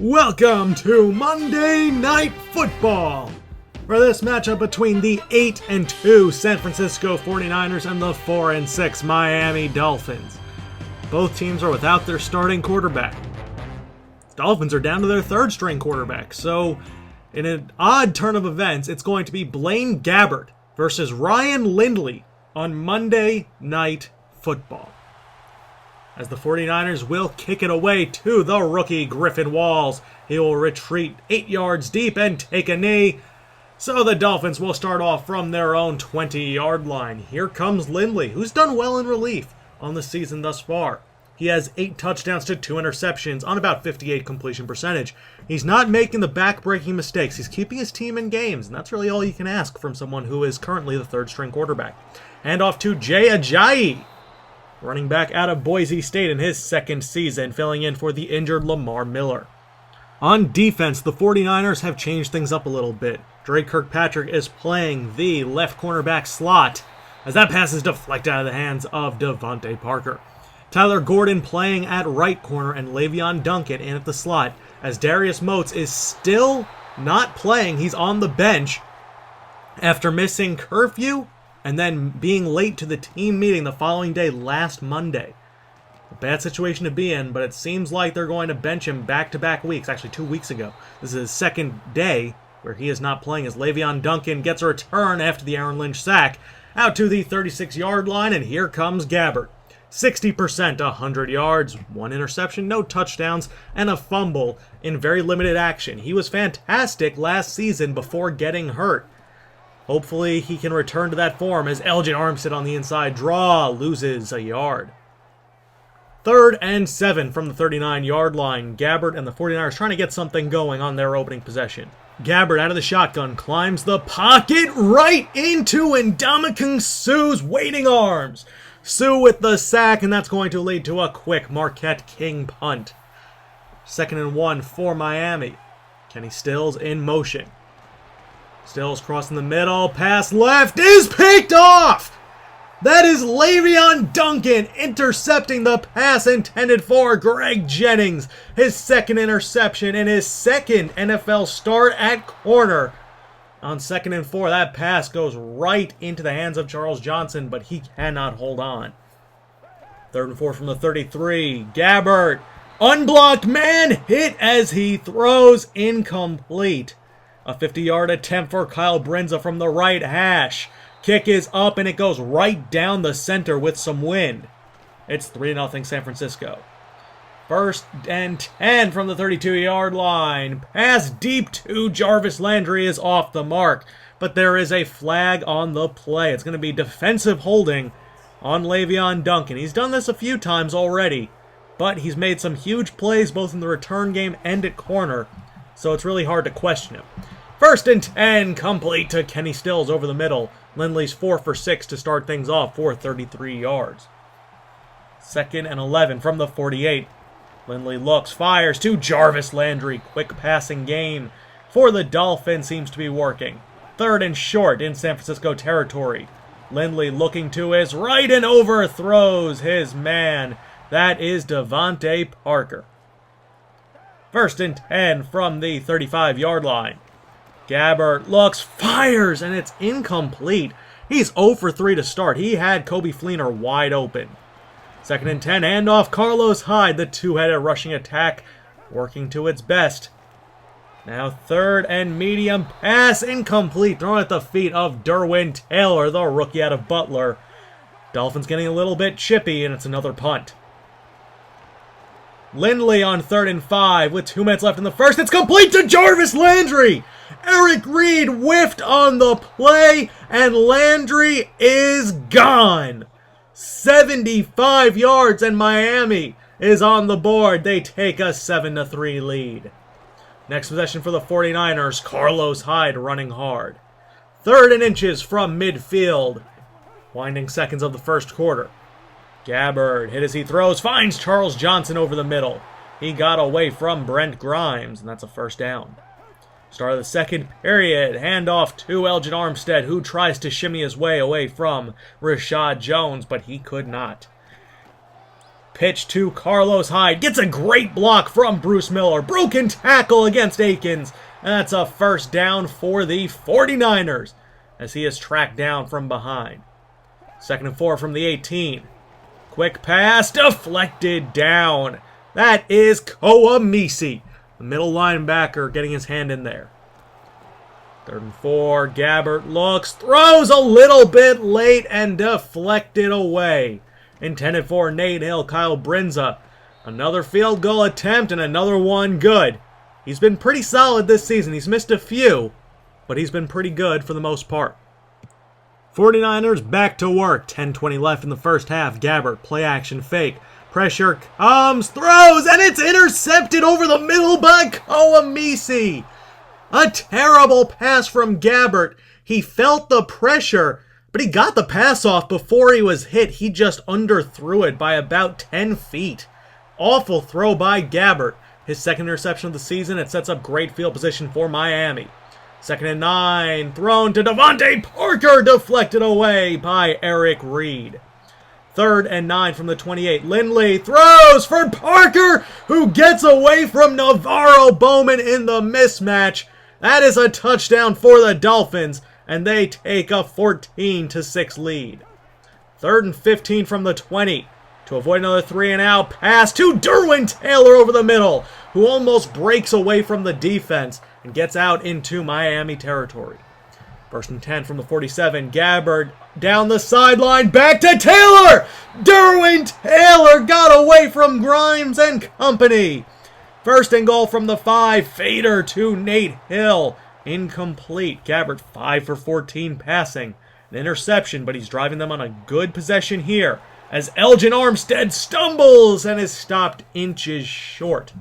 Welcome to Monday Night Football! For this matchup between the 8-2 San Francisco 49ers and the 4-6 Miami Dolphins. Both teams are without their starting quarterback. Dolphins are down to their third-string quarterback, so in an odd turn of events, it's going to be Blaine Gabbert versus Ryan Lindley on Monday Night Football. As the 49ers will kick it away to the rookie Griffin Walls. He will retreat 8 yards deep and take a knee. So the Dolphins will start off from their own 20-yard line. Here comes Lindley, who's done well in relief on the season thus far. He has 8 touchdowns to 2 interceptions on about 58 completion percentage. He's not making the back-breaking mistakes. He's keeping his team in games, and that's really all you can ask from someone who is currently the third-string quarterback. Hand off to Jay Ajayi, running back out of Boise State in his second season, filling in for the injured Lamar Miller. On defense, the 49ers have changed things up a little bit. Drake Kirkpatrick is playing the left cornerback slot as that pass is deflected out of the hands of Devontae Parker. Tyler Gordon playing at right corner and Le'Veon Duncan in at the slot as Darius Moats is still not playing. He's on the bench after missing curfew and then being late to the team meeting the following day last Monday. A bad situation to be in, but it seems like they're going to bench him back-to-back weeks, actually 2 weeks ago. This is his second day where he is not playing as Le'Veon Duncan gets a return after the Aaron Lynch sack out to the 36-yard line, and here comes Gabbert. 60%, 100 yards, 1 interception, no touchdowns, and a fumble in very limited action. He was fantastic last season before getting hurt. Hopefully he can return to that form as Elgin Armstead on the inside draw loses a yard. 3rd and 7 from the 39-yard line. Gabbert and the 49ers trying to get something going on their opening possession. Gabbert out of the shotgun climbs the pocket right into Ndamukong Suh's waiting arms. Suh with the sack, and that's going to lead to a quick Marquette King punt. 2nd and 1 for Miami. Kenny Stills in motion. Stills crossing the middle, pass left is picked off! That is Le'Veon Duncan intercepting the pass intended for Greg Jennings. His second interception in his second NFL start at corner. On 2nd and 4, that pass goes right into the hands of Charles Johnson, but he cannot hold on. 3rd and 4 from the 33. Gabbert, unblocked man hit as he throws, incomplete. A 50-yard attempt for Kyle Brinza from the right hash. Kick is up and it goes right down the center with some wind. It's 3-0 San Francisco. 1st and 10 from the 32-yard line. Pass deep to Jarvis Landry is off the mark, but there is a flag on the play. It's going to be defensive holding on Le'Veon Duncan. He's done this a few times already, but he's made some huge plays both in the return game and at corner, so it's really hard to question him. 1st and 10, complete to Kenny Stills over the middle. Lindley's 4 for 6 to start things off for 33 yards. 2nd and 11 from the 48. Lindley looks, fires to Jarvis Landry. Quick passing game for the Dolphins seems to be working. 3rd and short in San Francisco territory. Lindley looking to his right and overthrows his man. That is Devontae Parker. 1st and 10 from the 35-yard line. Gabbert looks, fires, and it's incomplete. He's 0 for 3 to start. He had Kobe Fleener wide open. 2nd and 10, handoff Carlos Hyde, the two-headed rushing attack, working to its best. Now 3rd and medium, pass incomplete, thrown at the feet of Derwin Taylor, the rookie out of Butler. Dolphins getting a little bit chippy, and it's another punt. Lindley on 3rd and 5 with 2 minutes left in the first. It's complete to Jarvis Landry. Eric Reed whiffed on the play, and Landry is gone. 75 yards, and Miami is on the board. They take a 7-3 lead. Next possession for the 49ers, Carlos Hyde running hard. 3rd and inches from midfield. Winding seconds of the first quarter. Gabbert, hit as he throws, finds Charles Johnson over the middle. He got away from Brent Grimes, and that's a 1st down. Start of the second period, handoff to Elgin Armstead, who tries to shimmy his way away from Rashad Jones, but he could not. Pitch to Carlos Hyde. Gets a great block from Bruce Miller. Broken tackle against Akins. And that's a first down for the 49ers as he is tracked down from behind. 2nd and 4 from the 18. Quick pass deflected down. That is Koamisi, the middle linebacker, getting his hand in there. 3rd and 4. Gabbert looks, throws a little bit late and deflected away. Intended for Nate Hill, Kyle Brinza. Another field goal attempt and another one good. He's been pretty solid this season. He's missed a few, but he's been pretty good for the most part. 49ers back to work. 10:20 left in the first half. Gabbert, play action fake. Pressure comes, throws, and it's intercepted over the middle by Koamisi. A terrible pass from Gabbert. He felt the pressure, but he got the pass off before he was hit. He just underthrew it by about 10 feet. Awful throw by Gabbert. His 2nd interception of the season. It sets up great field position for Miami. 2nd and 9. Thrown to Devontae Parker. Deflected away by Eric Reed. 3rd and 9 from the 28. Lindley throws for Parker, who gets away from Navarro Bowman in the mismatch. That is a touchdown for the Dolphins, and they take a 14-6 lead. 3rd and 15 from the 20. To avoid another 3-and-out pass to Derwin Taylor over the middle, who almost breaks away from the defense and gets out into Miami territory. 1st and 10 from the 47. Gabbert down the sideline, back to Taylor! Derwin Taylor got away from Grimes and company. 1st and goal from the 5. Fader to Nate Hill. Incomplete. Gabbert 5 for 14 passing. An interception, but he's driving them on a good possession here as Elgin Armstead stumbles and is stopped inches short.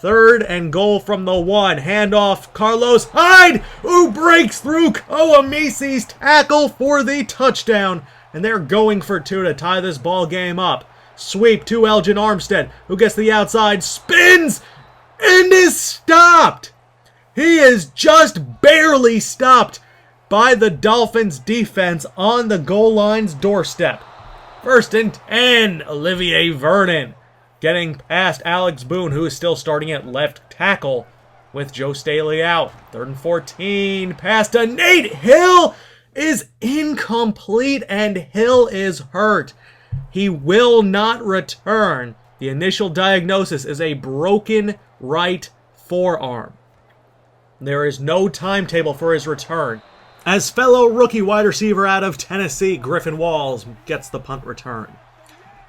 3rd and goal from the 1. Handoff Carlos Hyde, who breaks through Koamisi's tackle for the touchdown. And they're going for 2 to tie this ball game up. Sweep to Elgin Armstead, who gets the outside, spins, and is stopped. He is just barely stopped by the Dolphins defense on the goal line's doorstep. 1st and 10, Olivier Vernon getting past Alex Boone, who is still starting at left tackle with Joe Staley out. 3rd and 14, pass to Nate Hill is incomplete, and Hill is hurt. He will not return. The initial diagnosis is a broken right forearm. There is no timetable for his return, as fellow rookie wide receiver out of Tennessee, Griffin Walls, gets the punt return.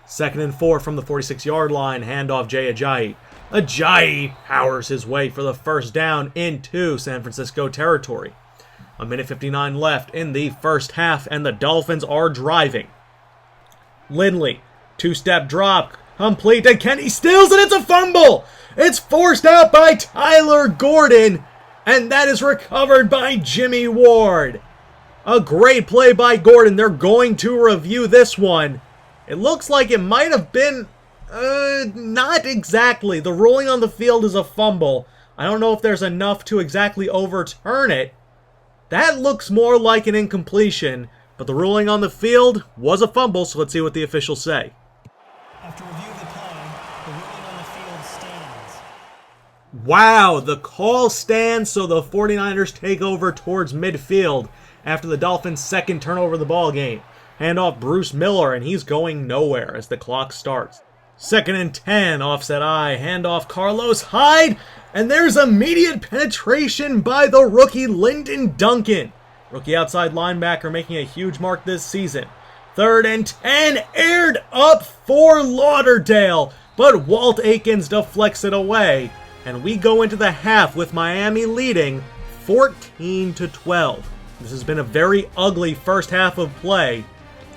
2nd and 4 from the 46-yard line, handoff Jay Ajayi. Ajayi powers his way for the first down into San Francisco territory. 1:59 left in the first half, and the Dolphins are driving. Lindley, 2-step drop, complete to Kenny Stills, and it's a fumble! It's forced out by Tyler Gordon, and that is recovered by Jimmy Ward. A great play by Gordon. They're going to review this one. It looks like it might have been, not exactly. The ruling on the field is a fumble. I don't know if there's enough to exactly overturn it. That looks more like an incompletion, but the ruling on the field was a fumble, so let's see what the officials say. After review of the play, the ruling on the field stands. Wow, the call stands, so the 49ers take over towards midfield after the Dolphins' second turnover of the ball game. Handoff Bruce Miller, and he's going nowhere as the clock starts. 2nd and 10, offset I, handoff Carlos Hyde, and there's immediate penetration by the rookie Lyndon Duncan. Rookie outside linebacker making a huge mark this season. 3rd and 10, aired up for Lauderdale, but Walt Aikens deflects it away, and we go into the half with Miami leading 14-12. This has been a very ugly first half of play,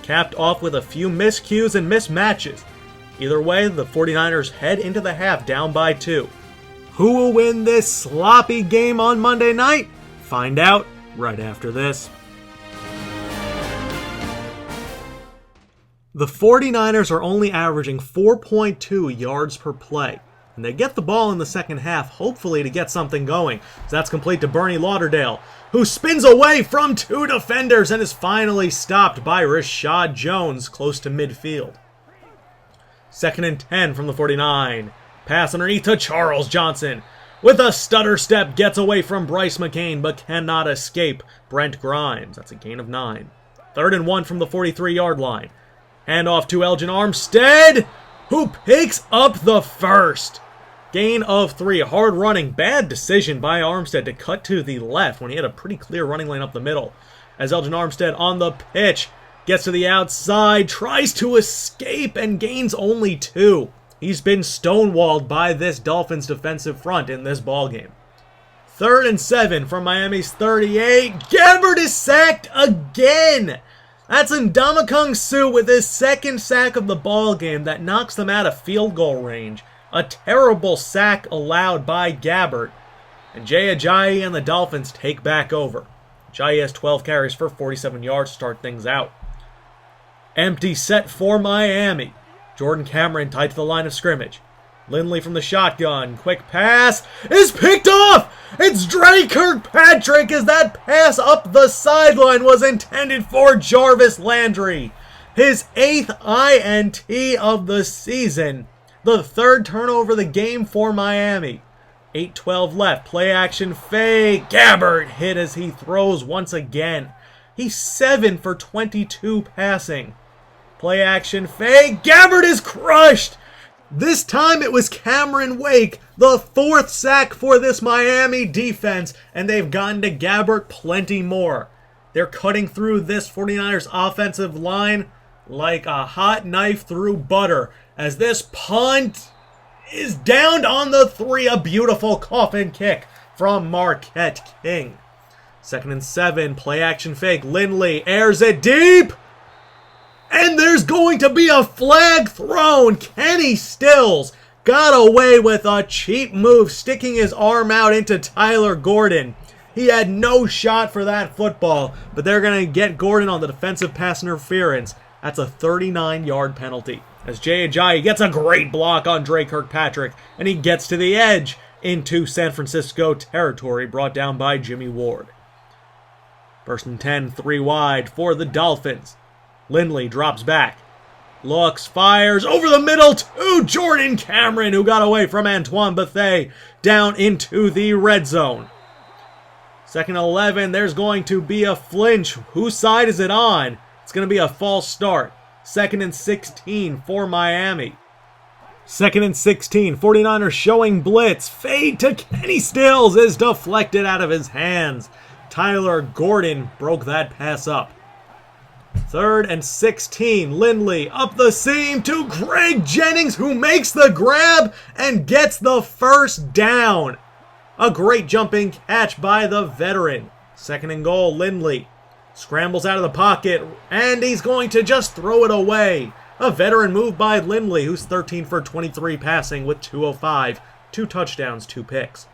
capped off with a few miscues and mismatches. Either way, the 49ers head into the half down by 2. Who will win this sloppy game on Monday night? Find out right after this. The 49ers are only averaging 4.2 yards per play, and they get the ball in the second half, hopefully to get something going. So that's complete to Bernie Lauderdale, who spins away from 2 defenders and is finally stopped by Rashad Jones close to midfield. 2nd and 10 from the 49. Pass underneath to Charles Johnson. With a stutter step, gets away from Bryce McCain, but cannot escape Brent Grimes. That's a gain of 9. 3rd and 1 from the 43-yard line. Hand off to Elgin Armstead, who picks up the first. Gain of 3. Hard running. Bad decision by Armstead to cut to the left when he had a pretty clear running lane up the middle. As Elgin Armstead on the pitch gets to the outside, tries to escape, and gains only 2. He's been stonewalled by this Dolphins defensive front in this ballgame. 3rd and 7 from Miami's 38. Gabbert is sacked again. That's Ndamukong Suh with his 2nd sack of the ballgame that knocks them out of field goal range. A terrible sack allowed by Gabbert. And Jay Ajayi and the Dolphins take back over. Ajayi has 12 carries for 47 yards to start things out. Empty set for Miami. Jordan Cameron tied to the line of scrimmage. Lindley from the shotgun. Quick pass is picked off. It's Dre Kirkpatrick as that pass up the sideline was intended for Jarvis Landry. His 8th INT of the season. The 3rd turnover of the game for Miami. 8:12 left. Play action fake. Gabbert hit as he throws once again. He's 7 for 22 passing. Play action fake. Gabbert is crushed. This time it was Cameron Wake, the 4th sack for this Miami defense, and they've gotten to Gabbert plenty more. They're cutting through this 49ers offensive line like a hot knife through butter as this punt is downed on the 3. A beautiful coffin kick from Marquette King. 2nd and 7, play action fake. Lindley airs it deep. And there's going to be a flag thrown. Kenny Stills got away with a cheap move, sticking his arm out into Tyler Gordon. He had no shot for that football, but they're going to get Gordon on the defensive pass interference. That's a 39-yard penalty. As Jay Ajayi gets a great block on Dre Kirkpatrick, and he gets to the edge into San Francisco territory, brought down by Jimmy Ward. 1st and 10, 3 wide for the Dolphins. Lindley drops back. Looks, fires over the middle to Jordan Cameron, who got away from Antoine Bethea down into the red zone. 2nd and 11, there's going to be a flinch. Whose side is it on? It's going to be a false start. 2nd and 16 for Miami. 2nd and 16, 49ers showing blitz. Fade to Kenny Stills is deflected out of his hands. Tyler Gordon broke that pass up. 3rd and 16, Lindley up the seam to Greg Jennings, who makes the grab and gets the 1st down. A great jumping catch by the veteran. 2nd and goal, Lindley scrambles out of the pocket, and he's going to just throw it away. A veteran move by Lindley, who's 13 for 23 passing with 205, 2 touchdowns, 2 picks.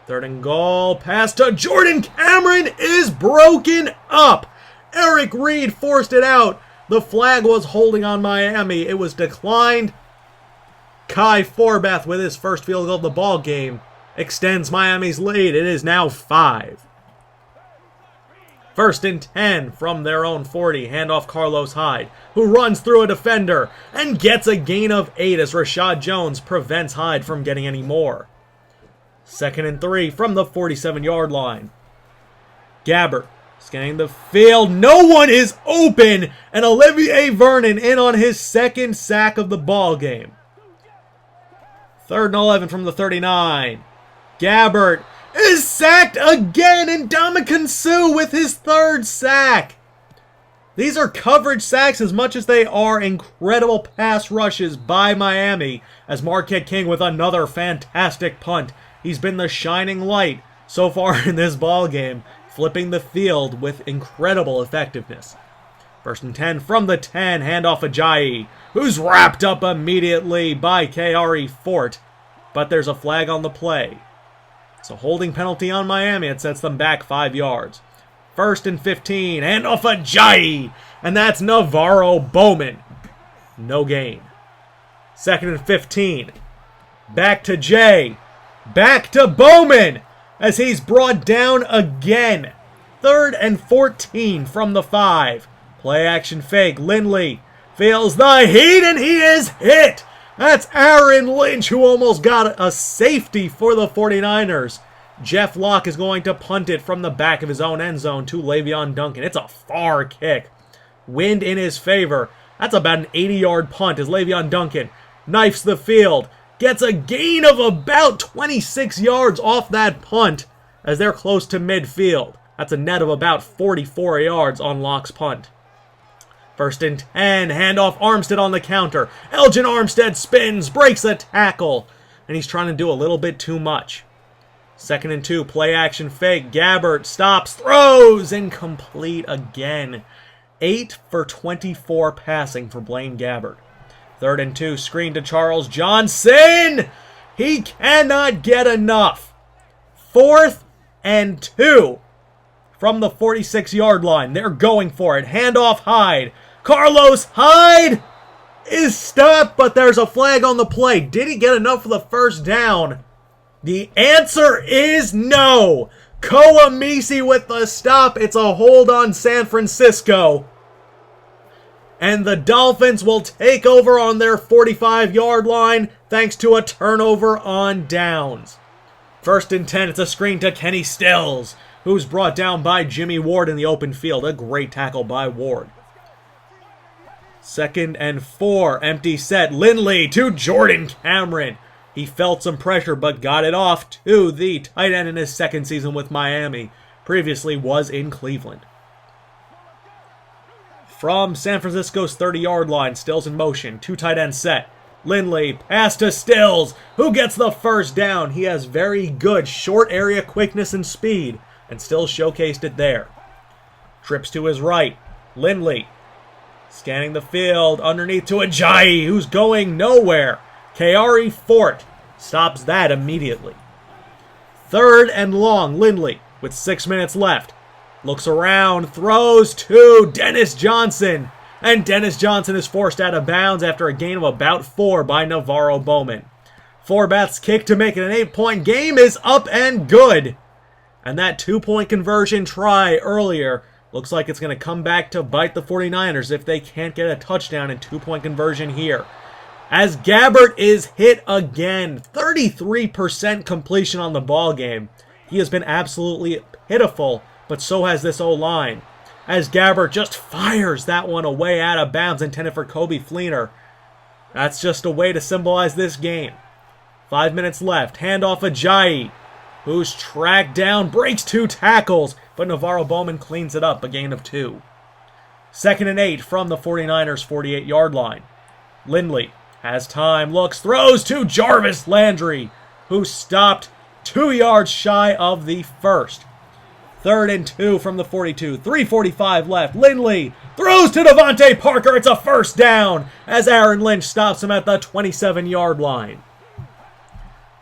3rd and goal, pass to Jordan Cameron is broken up. Eric Reed forced it out. The flag was holding on Miami. It was declined. Kai Forbath with his first field goal of the ball game extends Miami's lead. It is now 5. 1st and 10 from their own 40. Handoff Carlos Hyde, who runs through a defender and gets a gain of 8 as Rashad Jones prevents Hyde from getting any more. 2nd and 3 from the 47-yard line. Gabbert scanning the field. No one is open, and Olivier Vernon in on his 2nd sack of the ball game. 3rd and 11 from the 39. Gabbert is sacked again, and Ndamukong Suh with his 3rd sack. These are coverage sacks as much as they are incredible pass rushes by Miami, as Marquette King with another fantastic punt. He's been the shining light so far in this ball game, flipping the field with incredible effectiveness. 1st and 10 from the 10, handoff Ajayi, who's wrapped up immediately by K.R.E. Fort, but there's a flag on the play. It's a holding penalty on Miami. It sets them back 5 yards. 1st and 15, handoff Ajayi, and that's Navarro Bowman. No gain. 2nd and 15, back to Jay, back to Bowman, as he's brought down again. 3rd and 14 from the 5. Play action fake. Lindley feels the heat, and he is hit That's Aaron Lynch, who almost got a safety for the 49ers. Jeff Locke is going to punt it from the back of his own end zone to Le'Veon Duncan. It's a far kick. Wind in his favor. That's about an 80-yard punt as Le'Veon Duncan knifes the field. Gets a gain of about 26 yards off that punt as they're close to midfield. That's a net of about 44 yards on Locke's punt. 1st and 10, handoff Armstead on the counter. Elgin Armstead spins, breaks a tackle, and he's trying to do a little bit too much. 2nd and 2, play action fake. Gabbert stops, throws, incomplete again. 8 for 24 passing for Blaine Gabbert. 3rd and 2, screen to Charles Johnson. He cannot get enough. 4th and 2 from the 46-yard line. They're going for it. Handoff Hyde. Carlos Hyde is stopped, but there's a flag on the play. Did he get enough for the first down? The answer is no. Koamisi with the stop. It's a hold on San Francisco. And the Dolphins will take over on their 45-yard line thanks to a turnover on downs. 1st and 10, it's a screen to Kenny Stills, who's brought down by Jimmy Ward in the open field. A great tackle by Ward. 2nd and 4, empty set. Lindley to Jordan Cameron. He felt some pressure but got it off to the tight end in his 2nd season with Miami. Previously was in Cleveland. From San Francisco's 30-yard line, Stills in motion. 2 tight end set. Lindley, pass to Stills, who gets the first down. He has very good short area quickness and speed, and Stills showcased it there. Trips to his right. Lindley, scanning the field, underneath to Ajayi, who's going nowhere. Kaari Fort stops that immediately. 3rd and long, Lindley, with 6 minutes left. Looks around, throws to Dennis Johnson. And Dennis Johnson is forced out of bounds after a gain of about 4 by Navarro Bowman. Forbath's kick to make it an 8-point game is up and good. And that 2-point conversion try earlier looks like it's going to come back to bite the 49ers if they can't get a touchdown and 2-point conversion here. As Gabbert is hit again, 33% completion on the ball game. He has been absolutely pitiful, but so has this O-line. As Gabbert just fires that one away out of bounds intended for Kobe Fleener. That's just a way to symbolize this game. 5 minutes left. Handoff Ajayi, who's tracked down, breaks 2 tackles, but Navarro Bowman cleans it up, a gain of 2. 2nd and 8 from the 49ers' 48-yard line. Lindley has time, looks, throws to Jarvis Landry, who stopped 2 yards shy of the first. 3rd and 2 from the 42. 3:45 left. Lindley throws to Devontae Parker. It's a first down as Aaron Lynch stops him at the 27-yard line.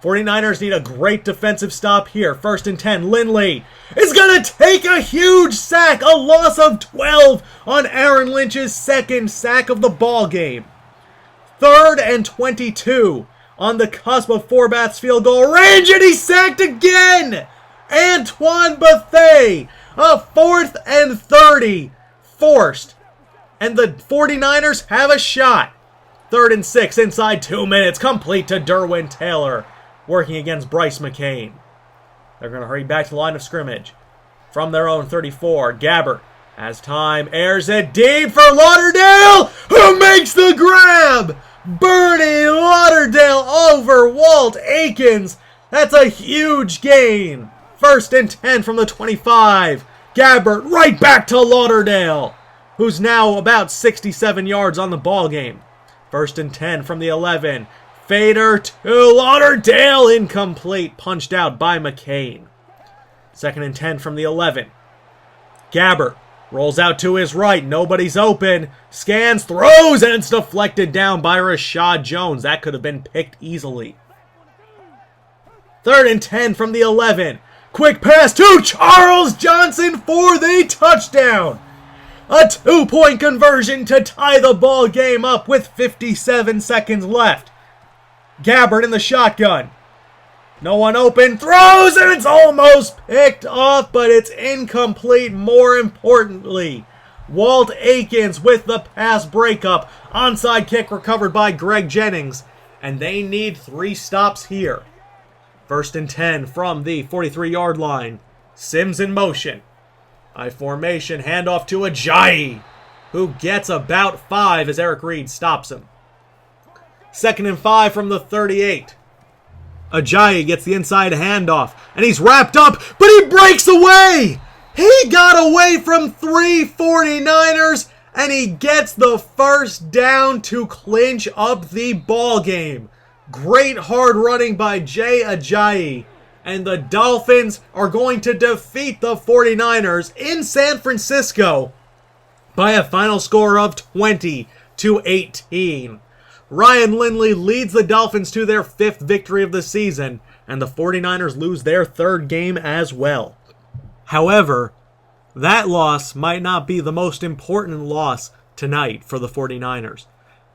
49ers need a great defensive stop here. 1st and 10. Lindley is going to take a huge sack. A loss of 12 on Aaron Lynch's 2nd sack of the ball game. 3rd and 22 on the cusp of Forbath's field goal range, and he's sacked again. Antoine Bethea, a 4th and 30 forced. And the 49ers have a shot. 3rd and 6 inside 2 minutes, complete to Derwin Taylor, working against Bryce McCain. They're going to hurry back to the line of scrimmage. From their own 34, Gabbert has time, airs it deep for Lauderdale, who makes the grab. Bernie Lauderdale over Walt Aikens. That's a huge gain. 1st and 10 from the 25. Gabbert right back to Lauderdale, who's now about 67 yards on the ball game. 1st and 10 from the 11. Fader to Lauderdale, incomplete, punched out by McCain. 2nd and 10 from the 11. Gabbert rolls out to his right, nobody's open, scans, throws, and it's deflected down by Rashad Jones. That could have been picked easily. 3rd and 10 from the 11. Quick pass to Charles Johnson for the touchdown. A 2-point conversion to tie the ball game up with 57 seconds left. Gabbert in the shotgun. No one open, throws, and it's almost picked off, but it's incomplete. More importantly, Walt Aikens with the pass breakup. Onside kick recovered by Greg Jennings. and they need 3 stops here. 1st and 10 from the 43-yard line. Sims in motion. I formation, handoff to Ajayi, who gets about 5 as Eric Reed stops him. 2nd and 5 from the 38. Ajayi gets the inside handoff, and he's wrapped up, but he breaks away! He got away from 3 49ers, and he gets the 1st down to clinch up the ball game. Great hard running by Jay Ajayi, and the Dolphins are going to defeat the 49ers in San Francisco by a final score of 20-18. Ryan Lindley leads the Dolphins to their 5th victory of the season, and the 49ers lose their 3rd game as well. However, that loss might not be the most important loss tonight for the 49ers.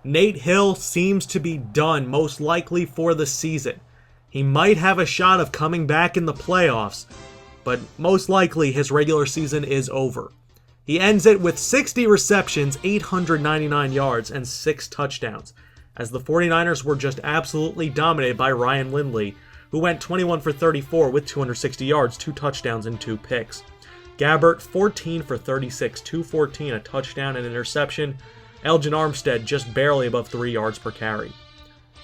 Nate Hill seems to be done, most likely for the season. He might have a shot of coming back in the playoffs, but most likely his regular season is over. He ends it with 60 receptions, 899 yards, and 6 touchdowns, as the 49ers were just absolutely dominated by Ryan Lindley, who went 21 for 34 with 260 yards, 2 touchdowns, and 2 picks. Gabbert, 14 for 36, 214, a touchdown and interception. Elgin Armstead just barely above 3 yards per carry.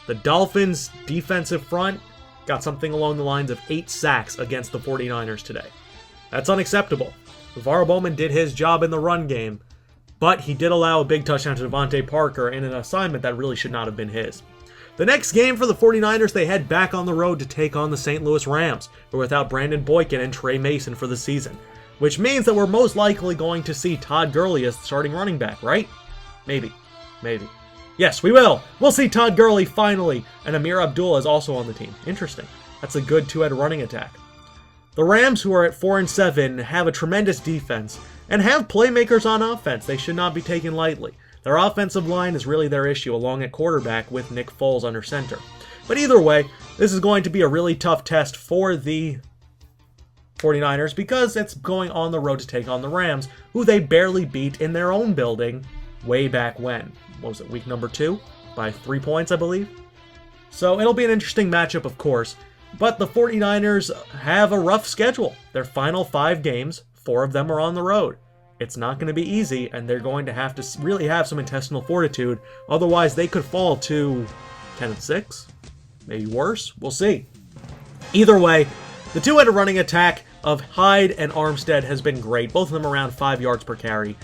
The Dolphins' defensive front got something along the lines of 8 sacks against the 49ers today. That's unacceptable. LeVar Bowman did his job in the run game, but he did allow a big touchdown to Devontae Parker in an assignment that really should not have been his. The next game for the 49ers, they head back on the road to take on the St. Louis Rams, who are without Brandon Boykin and Trey Mason for the season, which means that we're most likely going to see Todd Gurley as the starting running back, right? Maybe. Yes, we will. We'll see Todd Gurley finally, and Amir Abdullah is also on the team. Interesting. That's a good 2-headed running attack. The Rams, who are at 4-7, have a tremendous defense and have playmakers on offense they should not be taken lightly. Their offensive line is really their issue, along at quarterback with Nick Foles under center. But either way, this is going to be a really tough test for the 49ers because it's going on the road to take on the Rams, who they barely beat in their own building way back when. What was it, week number 2? By 3 points, I believe. So it'll be an interesting matchup, of course. But the 49ers have a rough schedule. Their final 5 games, 4 of them are on the road. It's not going to be easy, and they're going to have to really have some intestinal fortitude. Otherwise, they could fall to 10-6, maybe worse. We'll see. Either way, the 2-headed running attack of Hyde and Armstead has been great. Both of them around 5 yards per carry.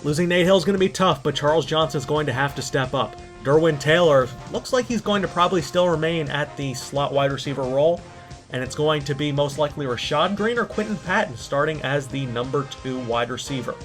Losing Nate Hill is going to be tough, but Charles Johnson is going to have to step up. Derwin Taylor looks like he's going to probably still remain at the slot wide receiver role, and it's going to be most likely Rashad Green or Quentin Patton starting as the number 2 wide receiver.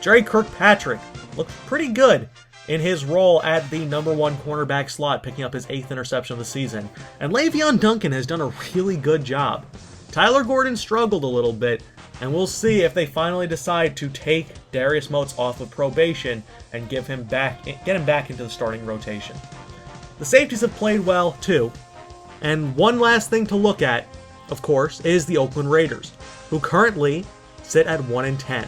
Jerry Kirkpatrick looked pretty good in his role at the number 1 cornerback slot, picking up his 8th interception of the season, and Le'Veon Duncan has done a really good job. Tyler Gordon struggled a little bit, and we'll see if they finally decide to take Darius Moats off of probation and get him back into the starting rotation. The safeties have played well too, and one last thing to look at, of course, is the Oakland Raiders, who currently sit at 1-10.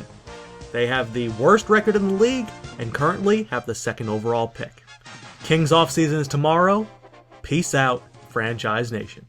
They have the worst record in the league and currently have the 2nd overall pick. Kings offseason is tomorrow. Peace out, Franchise Nation.